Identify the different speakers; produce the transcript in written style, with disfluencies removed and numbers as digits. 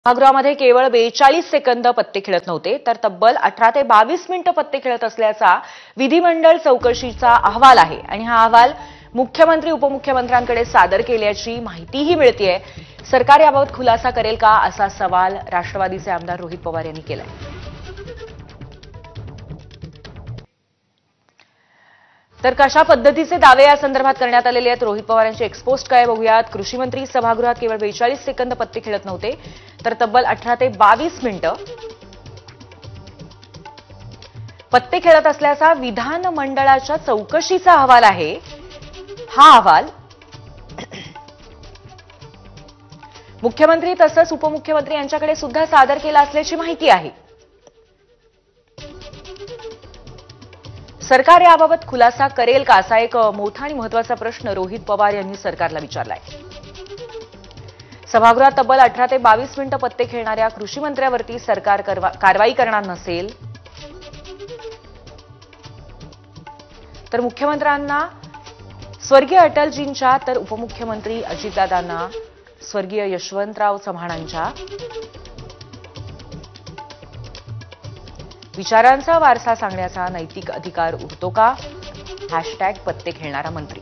Speaker 1: सभागृहामध्ये केवळ 42 सेकंद पत्ते खेळत नव्हते तर तब्बल 18 ते 22 मिनिटं पत्ते खेळत असल्याचा विधिमंडळ चौकशीचा अहवाल आहे आणि हा अहवाल मुख्यमंत्री उपमुख्यमंत्र्यांकडे सादर केल्याची माहितीही मिळतेय। सरकार याबाबत खुलासा करेल का असा सवाल राष्ट्रवादीचे आमदार रोहित पवार यांनी केलाय। तर कशा पद्धतीचे दावे या संदर्भात करण्यात आलेले आहेत, रोहित पवार यांची एक्सपोस्ट काय बघूयात। कृषी मंत्री सभागृहात केवळ 42 सेकंद पत्ते खेळत नव्हते तर तब्बल 18 ते 22 मिनिटं पत्ते खेळत असल्याचा विधानमंडळाच्या चौकशीचा अहवाल आहे। हा अहवाल मुख्यमंत्री तसंच उपमुख्यमंत्री यांच्याकडे सुद्धा सादर केला असल्याची माहिती आहे। सरकार याबाबत खुलासा करेल का असा एक मोठा आणि महत्त्वाचा प्रश्न रोहित पवार यांनी सरकारला विचारलाय। सभागृहात तब्बल 18 ते 22 मिनिटं पत्ते खेळणाऱ्या कृषी मंत्र्यावरती सरकार कारवाई करणार नसेल तर मुख्यमंत्र्यांना स्वर्गीय अटलजींच्या तर उपमुख्यमंत्री अजितदादांना स्वर्गीय यशवंतराव चव्हाणांच्या विचारांचा वारसा सांगण्याचा नैतिक अधिकार उरतो का? # पत्ते खेळणारा मंत्री।